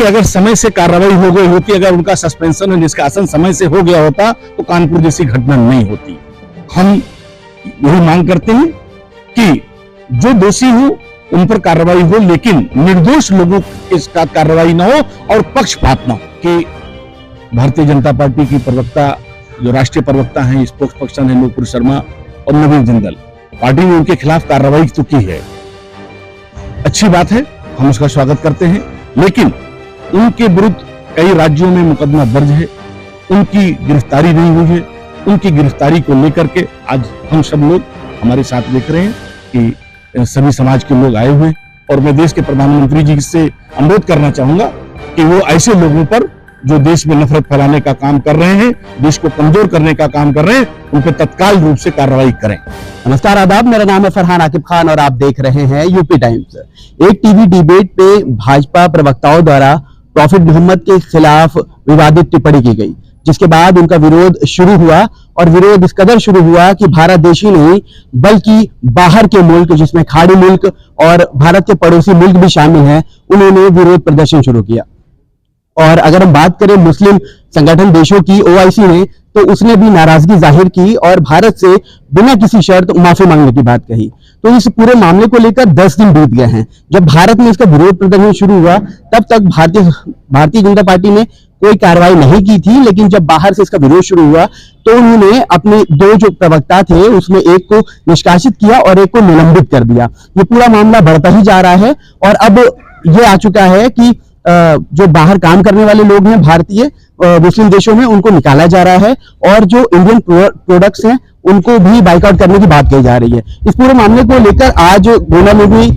देखिए, अगर समय से कार्रवाई हो गई होती, अगर उनका सस्पेंशन और निष्कासन समय से हो गया होता तो कानपुर जैसी घटना नहीं होती। हम यही मांग करते हैं कि जो दोषी हो उन पर कार्रवाई हो, लेकिन निर्दोष लोगों के साथ कार्रवाई ना हो और पक्षपात ना हो। कि भारतीय जनता पार्टी की प्रवक्ता, जो राष्ट्रीय प्रवक्ता हैं, स्पोक्स पर्सन है नूपुर शर्मा और नवीन जिंदल, पार्टी ने उनके खिलाफ कार्रवाई तो की है, अच्छी बात है, हम उसका स्वागत करते हैं। लेकिन उनके विरुद्ध कई राज्यों में मुकदमा दर्ज है, उनकी गिरफ्तारी नहीं हुई है। उनकी गिरफ्तारी को लेकर के आज हम सब लोग हमारे साथ देख रहे हैं कि सभी समाज के लोग आए हुए हैं। और मैं देश के प्रधानमंत्री जी से अनुरोध करना चाहूंगा कि वो ऐसे लोगों पर जो देश में नफरत फैलाने का काम कर रहे हैं, देश को कमजोर करने का काम कर रहे हैं, उन पर तत्काल रूप से कार्रवाई करें। नमस्कार, आदाब, मेरा नाम है फरहान आकिब खान और आप देख रहे हैं यूपी टाइम्स। एक टीवी डिबेट पे भाजपा प्रवक्ताओं द्वारा प्रॉफिट मोहम्मद के खिलाफ विवादित टिप्पणी की गई, जिसके बाद उनका विरोध शुरू हुआ और विरोध इस कदर शुरू हुआ कि भारत देश ही नहीं बल्कि बाहर के मुल्क, जिसमें खाड़ी मुल्क और भारत के पड़ोसी मुल्क भी शामिल हैं, उन्होंने विरोध प्रदर्शन शुरू किया। और अगर हम बात करें मुस्लिम संगठन देशों की, ओआईसी ने, तो उसने भी नाराजगी जाहिर की और भारत से बिना किसी शर्त माफी मांगने की बात कही। तो इस पूरे मामले को लेकर 10 दिन बीत गए हैं। जब भारत में इसका विरोध प्रदर्शन शुरू हुआ तब तक भारतीय जनता पार्टी ने कोई कार्रवाई नहीं की थी, लेकिन जब बाहर से इसका विरोध शुरू हुआ तो उन्होंने अपने दो जो प्रवक्ता थे उसमें एक को निष्कासित किया और एक को निलंबित कर दिया। ये पूरा मामला बढ़ता ही जा रहा है और अब ये आ चुका है कि जो बाहर काम करने वाले लोग हैं भारतीय मुस्लिम देशों में, उनको निकाला जा रहा है और जो इंडियन प्रोडक्ट्स हैं उनको भी बाइकआउट करने की बात कही जा रही है। इस पूरे मामले को लेकर आज गोंडा में भी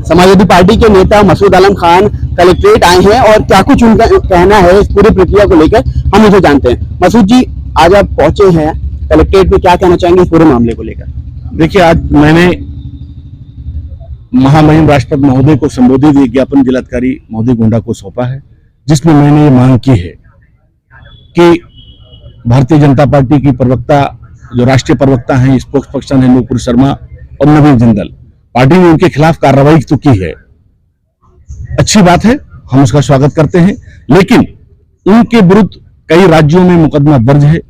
समाजवादी पार्टी के नेता मसूद आलम खान कलेक्ट्रेट आए हैं और क्या कुछ उनका कहना है इस पूरी प्रक्रिया को लेकर हम उसे जानते हैं। मसूद जी, आज आप पहुंचे हैं कलेक्ट्रेट में, क्या कहना चाहेंगे इस पूरे मामले को लेकर? देखिए, आज मैंने महामहिम राष्ट्रपति महोदय को संबोधित एक ज्ञापन जिलाधिकारी महोदय गोंडा को सौंपा है, जिसमें मैंने ये मांग की है कि भारतीय जनता पार्टी की प्रवक्ता, जो राष्ट्रीय प्रवक्ता हैं, स्पोक्स पर्सन है नूपुर शर्मा और नवीन जिंदल, पार्टी ने उनके खिलाफ कार्रवाई तो की है, अच्छी बात है, हम उसका स्वागत करते हैं। लेकिन उनके विरुद्ध कई राज्यों में मुकदमा दर्ज है,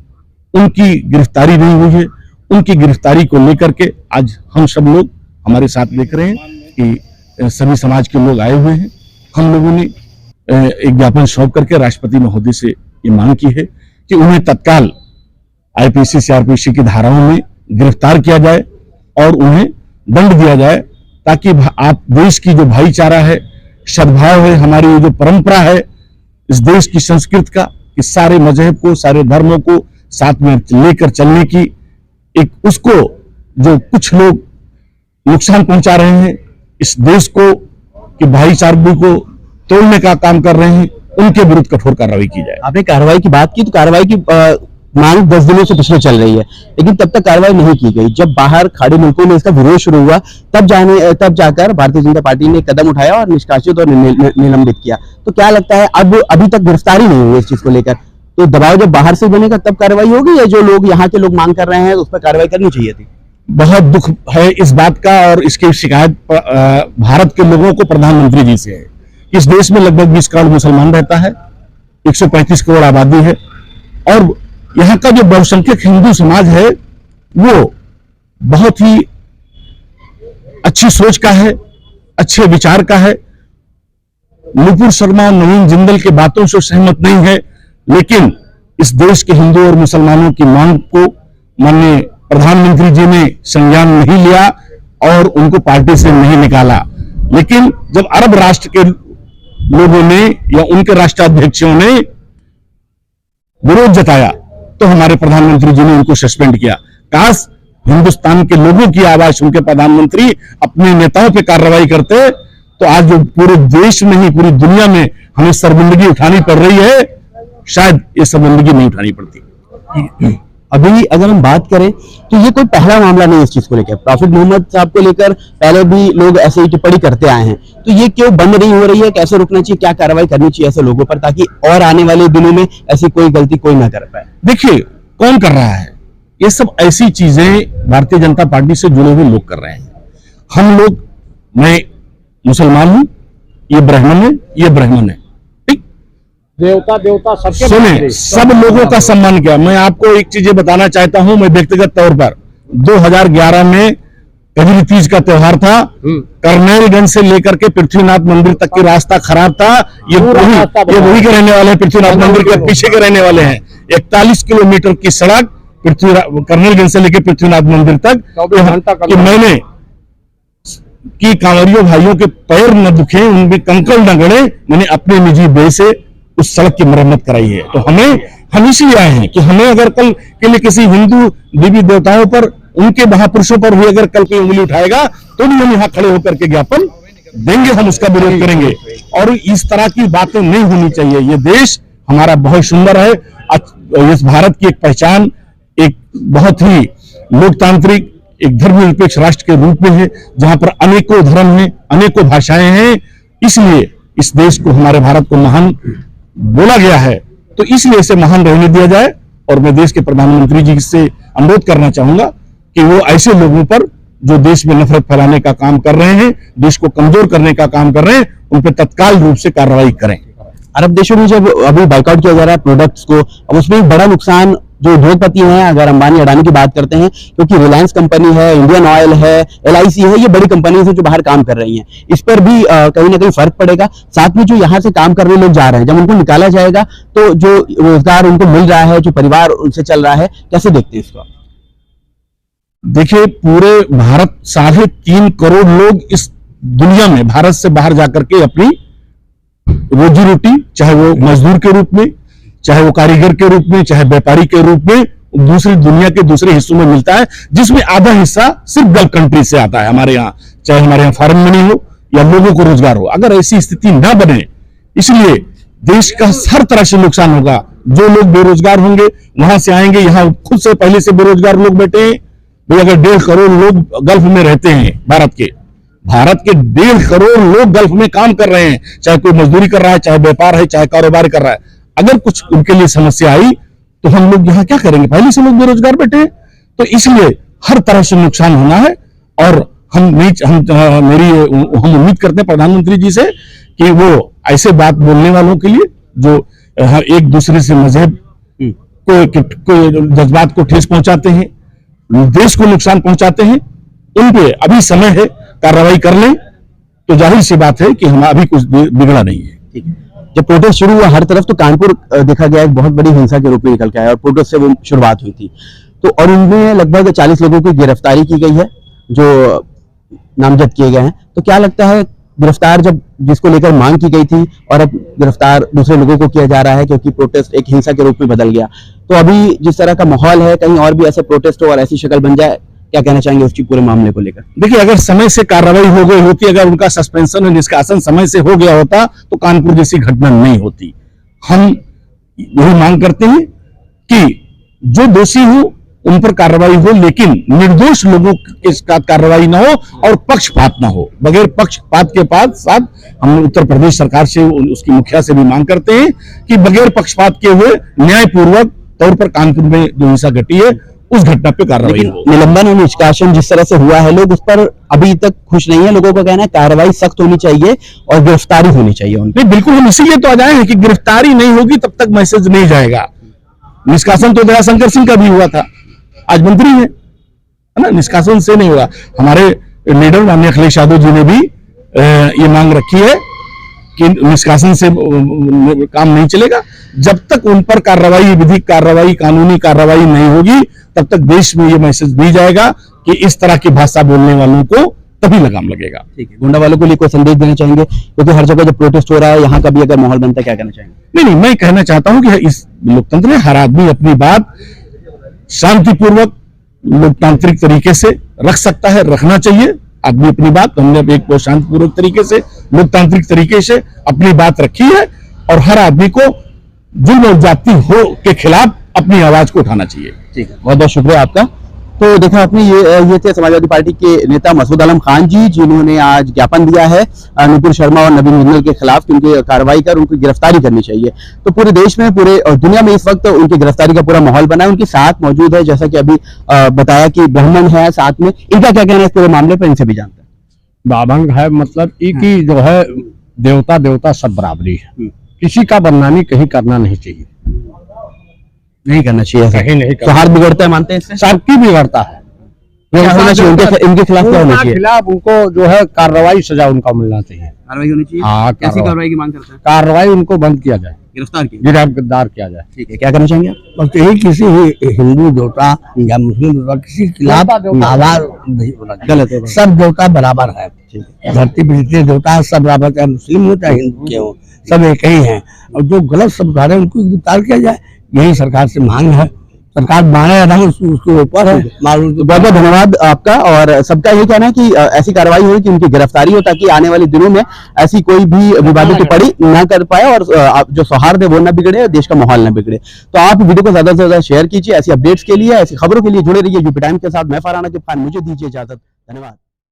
उनकी गिरफ्तारी नहीं हुई है। उनकी गिरफ्तारी को लेकर के आज हम सब लोग हमारे साथ देख रहे हैं कि सभी समाज के लोग आए हुए हैं। हम लोगों ने एक ज्ञापन सौंप करके राष्ट्रपति महोदय से ये मांग की है कि उन्हें तत्काल आईपीसी सीआरपीसी की धाराओं में गिरफ्तार किया जाए और उन्हें दंड दिया जाए, ताकि आप देश की जो भाईचारा है, सद्भाव है, हमारी जो परंपरा है, इस देश की संस्कृति का, इस सारे मजहब को, सारे धर्मों को साथ में लेकर चलने की एक, उसको जो कुछ लोग नुकसान पहुंचा रहे हैं इस देश को, कि भाईचारे को तोड़ने का काम कर रहे हैं, उनके विरुद्ध कठोर कार्रवाई की जाए। आपने कार्रवाई की बात की, तो कार्रवाई की मांग 10 दिनों से पिछले चल रही है, लेकिन तब तक कार्रवाई नहीं की गई। जब बाहर खाड़ी मुल्कों में इसका विरोध शुरू हुआ तब जाकर भारतीय जनता पार्टी ने कदम उठाया और निष्कासित और निलंबित किया। तो क्या लगता है, अब अभी तक गिरफ्तारी नहीं हुई इस चीज को लेकर, तो दबाव जब बाहर से बनेगा तब कार्रवाई होगी, या जो लोग यहाँ के लोग मांग कर रहे हैं उस पर कार्रवाई करनी चाहिए थी? बहुत दुख है इस बात का, और इसकी शिकायत भारत के लोगों को प्रधानमंत्री जी से है। इस देश में लगभग 20 करोड़ मुसलमान रहता है, 135 करोड़ आबादी है, और यहाँ का जो बहुसंख्यक हिंदू समाज है वो बहुत ही अच्छी सोच का है, अच्छे विचार का है। नूपुर शर्मा और नवीन जिंदल की बातों से सहमत नहीं है, लेकिन इस देश के हिंदू और मुसलमानों की मांग को माननीय प्रधानमंत्री जी ने संज्ञान नहीं लिया और उनको पार्टी से नहीं निकाला। लेकिन जब अरब राष्ट्र के लोगों ने या उनके राष्ट्राध्यक्षों ने विरोध जताया तो हमारे प्रधानमंत्री जी ने उनको सस्पेंड किया। काश हिंदुस्तान के लोगों की आवाज सुन के प्रधानमंत्री अपने नेताओं पे कार्रवाई करते, तो आज जो पूरे देश में ही पूरी दुनिया में हमें शर्मिंदगी उठानी पड़ रही है, शायद ये शर्मिंदगी नहीं उठानी पड़ती। अभी अगर हम बात करें तो ये कोई पहला मामला नहीं इस चीज को लेकर। प्रॉफिट मोहम्मद साहब को लेकर पहले भी लोग ऐसे ही टिप्पणी करते आए हैं, तो ये क्यों बंद नहीं हो रही है? कैसे रुकना चाहिए, क्या कार्रवाई करनी चाहिए ऐसे लोगों पर, ताकि और आने वाले दिनों में ऐसी कोई गलती कोई ना कर पाए? देखिए, कौन कर रहा है ये सब? ऐसी चीजें भारतीय जनता पार्टी से जुड़े हुए लोग कर रहे हैं। हम लोग, मैं मुसलमान हूं, ये ब्राह्मण है, ये ब्राह्मण है, देवता देवता सबके सुने, सब लोगों का सम्मान किया। मैं आपको एक चीज बताना चाहता हूं, मैं व्यक्तिगत तौर पर 2011 में कजरी तीज का त्योहार था, करनेलगंज से लेकर के पृथ्वीनाथ मंदिर तक की रास्ता खराब था। ये वही के रहने वाले हैं, पृथ्वीनाथ मंदिर के पीछे के रहने वाले हैं। 41 किलोमीटर की सड़क करनेलगंज से लेकर पृथ्वीनाथ मंदिर तक कि मैंने कि कांवरियों भाइयों के पैर न दुखे, उनमें कंकड़ न गड़े, मैंने अपने निजी व्यय से उस सड़क की मरम्मत कराई है। तो हम इसलिए आए हैं कि हमें अगर कल के लिए किसी हिंदू देवी देवताओं पर, उनके महापुरुषों पर भी अगर कल कोई उंगली उठाएगा तो भी हम यहाँ खड़े होकर के ज्ञापन देंगे, हम उसका विरोध करेंगे। और इस तरह की बातें नहीं होनी चाहिए। ये देश हमारा बहुत सुंदर है। इस भारत की एक पहचान एक बहुत ही लोकतांत्रिक, एक धर्मनिरपेक्ष राष्ट्र के रूप में है, जहां पर अनेकों धर्म हैं, अनेकों भाषाएं हैं। इसलिए इस देश को, हमारे भारत को महान बोला गया है, तो इसलिए इसे महान रहने दिया जाए। और मैं देश के प्रधानमंत्री जी से अनुरोध करना चाहूंगा कि वो ऐसे लोगों पर जो देश में नफरत फैलाने का काम कर रहे हैं, देश को कमजोर करने का काम कर रहे हैं, उन पर तत्काल रूप से कार्रवाई करें। अरब देशों में जब अभी बाइकआउट किया जा रहा है प्रोडक्ट्स को, अब उसमें एक बड़ा नुकसान जो उद्योगपति हैं, अगर अंबानी अडानी की बात करते हैं, क्योंकि रिलायंस कंपनी है, इंडियन ऑयल है, LIC है, ये बड़ी कंपनी है जो बाहर काम कर रही हैं, इस पर भी कहीं ना कहीं फर्क पड़ेगा। साथ में जो यहाँ से काम करने लोग जा रहे हैं, जब उनको निकाला जाएगा तो जो रोजगार उनको मिल रहा है, जो परिवार उनसे चल रहा है, कैसे देखते हैं इसको? देखिए, पूरे भारत 3.5 करोड़ लोग इस दुनिया में भारत से बाहर जाकर के अपनी रोजी रोटी, चाहे वो मजदूर के रूप में, चाहे वो कारीगर के रूप में, चाहे व्यापारी के रूप में, दूसरी दुनिया के दूसरे हिस्सों में मिलता है, जिसमें आधा हिस्सा सिर्फ गल्फ कंट्री से आता है हमारे यहाँ, चाहे हमारे यहाँ फॉरेन मनी हो या लोगों को रोजगार हो। अगर ऐसी स्थिति ना बने, इसलिए देश का हर तरह से नुकसान होगा। जो लोग बेरोजगार होंगे वहां से आएंगे, यहाँ खुद से पहले से बेरोजगार लोग बैठे हैं भाई। अगर 1.5 करोड़ लोग गल्फ में रहते हैं, भारत के 1.5 करोड़ लोग गल्फ में काम कर रहे हैं, चाहे कोई मजदूरी कर रहा है, चाहे व्यापार है, चाहे कारोबार कर रहा है। अगर कुछ उनके लिए समस्या आई तो हम लोग यहाँ क्या करेंगे? पहले से लोग बेरोजगार बैठे हैं। तो इसलिए हर तरह से नुकसान होना है। और हम उम्मीद करते हैं प्रधानमंत्री जी से कि वो ऐसे बात बोलने वालों के लिए जो एक दूसरे से मजहब को जज्बात को ठेस पहुंचाते हैं, देश को नुकसान पहुंचाते हैं, उन पे अभी समय है, कार्रवाई कर लें तो जाहिर सी बात है कि हम अभी कुछ बिगड़ा नहीं है। ठीक है। जब प्रोटेस्ट शुरू हुआ हर तरफ, तो कानपुर देखा गया एक बहुत बड़ी हिंसा के रूप में निकल के आया और प्रोटेस्ट से वो शुरुआत हुई थी। तो और उनमें लगभग 40 लोगों की गिरफ्तारी की गई है जो नामजद किए गए हैं। तो क्या लगता है, गिरफ्तार जब जिसको लेकर मांग की गई थी और अब गिरफ्तार दूसरे लोगों को किया जा रहा है क्योंकि प्रोटेस्ट एक हिंसा के रूप में बदल गया, तो अभी जिस तरह का माहौल है, कहीं और भी ऐसे प्रोटेस्ट हो और ऐसी शक्ल बन जाए, क्या कहना चाहेंगे उसकी पूरे मामले को लेकर? देखिए, अगर समय से कार्रवाई हो गई होती, अगर उनका सस्पेंशन और निष्कासन समय से हो गया होता तो कानपुर जैसी घटना नहीं होती। हम यही मांग करते हैं कि जो दोषी हो उन पर कार्रवाई हो, लेकिन निर्दोष लोगों के साथ कार्रवाई ना हो और पक्षपात ना हो। बगैर पक्षपात के साथ हम उत्तर प्रदेश सरकार से, उसकी मुखिया से भी मांग करते हैं कि बगैर पक्षपात के हुए न्यायपूर्वक तौर पर कानपुर में जो हिंसा घटी है उस घटना पे कार्रवाई हो। निलंबन और निष्कासन जिस तरह से हुआ है, लोग उस पर अभी तक खुश नहीं है। लोगों का कहना है कार्रवाई सख्त होनी चाहिए और गिरफ्तारी होनी चाहिए उनकी। बिल्कुल, हम इसीलिए तो आ जाए हैं कि गिरफ्तारी नहीं होगी तब तक मैसेज नहीं जाएगा। निष्कासन तो दयाशंकर सिंह का भी हुआ था, आज मंत्री है ना, निष्कासन से नहीं होगा। हमारे लीडर माननीय अखिलेश यादव जी ने भी ये मांग रखी है कि निष्कासन से काम नहीं चलेगा। जब तक उन पर कार्रवाई, विधिक कार्रवाई, कानूनी कार्रवाई नहीं होगी, तब तक देश में ये मैसेज दी जाएगा कि इस तरह की भाषा बोलने वालों को तभी लगाम लगेगा। ठीक है। गुंडा वालों को लिए कोई संदेश देना चाहेंगे, क्योंकि हर जगह जब प्रोटेस्ट हो रहा है, यहाँ का भी अगर माहौल बनता है, क्या कहना चाहेंगे? नहीं, मैं कहना चाहता हूं कि इस लोकतंत्र में हर आदमी अपनी बात शांतिपूर्वक लोकतांत्रिक तरीके से रख सकता है, रखना चाहिए आदमी अपनी बात। हमने एक बहुत शांतिपूर्वक तरीके से, लोकतांत्रिक तरीके से अपनी बात रखी है और हर आदमी को जुल्म और जाति हो के खिलाफ अपनी आवाज को उठाना चाहिए। ठीक है, बहुत बहुत शुक्रिया आपका। तो देखा आपने, ये थे समाजवादी पार्टी के नेता मसूद आलम खान जी, जिन्होंने आज ज्ञापन दिया है नुपुर शर्मा और नवीन जिंदल के खिलाफ कि उनकी कार्रवाई कर उनकी गिरफ्तारी करनी चाहिए। तो पूरे देश में, पूरे दुनिया में इस वक्त उनकी गिरफ्तारी का पूरा माहौल बना है। उनके साथ मौजूद है, जैसा कि अभी बताया कि ब्राह्मण है साथ में, इनका क्या कहना है इस पूरे मामले पर, इनसे भी जानते हैं। बाभंग है, मतलब एक ही जो है देवता देवता सब बराबरी है। किसी का बदनामी कहीं करना नहीं चाहिए, नहीं करना चाहिए ऐसा। कहीं नहीं करना। सौहार्द बिगड़ता है मानते हैं इससे? सबकी बिगड़ता है। क्या होना चाहिए इनके खिलाफ, क्या होना चाहिए? खिलाफ उनको जो है कार्रवाई सजा उनका मिलना चाहिए। कार्रवाई होनी चाहिए। हाँ, कैसी कार्रवाई की मांग करते हैं? कार्रवाई उनको बंद किया जाए, गिरफ्तार की। गिरफ्तार किया जाए। ठीक है, क्या करना चाहेंगे आप? बस यही किसी भी हिंदू देवता या मुस्लिम देवता किसी के खिलाफ आवाज नहीं होना चाहिए। गलत है। सब देवता बराबर है, धरती पर जितने देवता है सब बराबर, चाहे मुस्लिम हो चाहे हिंदू के हो, सब एक ही हैं। और जो गलत शब्द उठा रहे हैं उनको गिरफ्तार किया जाए, यही सरकार से मांग है। सरकार माने या ना उसके ऊपर है, मालूम। तो बहुत बहुत धन्यवाद आपका। और सबका यही कहना है कि ऐसी कार्रवाई हो कि उनकी गिरफ्तारी हो, ताकि आने वाले दिनों में ऐसी कोई भी विवादित टिप्पणी ना कर पाए और जो सौहार्द है वो ना बिगड़े और देश का माहौल ना बिगड़े। तो आप वीडियो को ज्यादा से ज्यादा शेयर कीजिए। ऐसी अपडेट्स के लिए, ऐसी खबरों के लिए जुड़े रहिए यूपी टाइम के साथ। मैं फरहान आकिब खान, मुझे दीजिए इजाजत। धन्यवाद।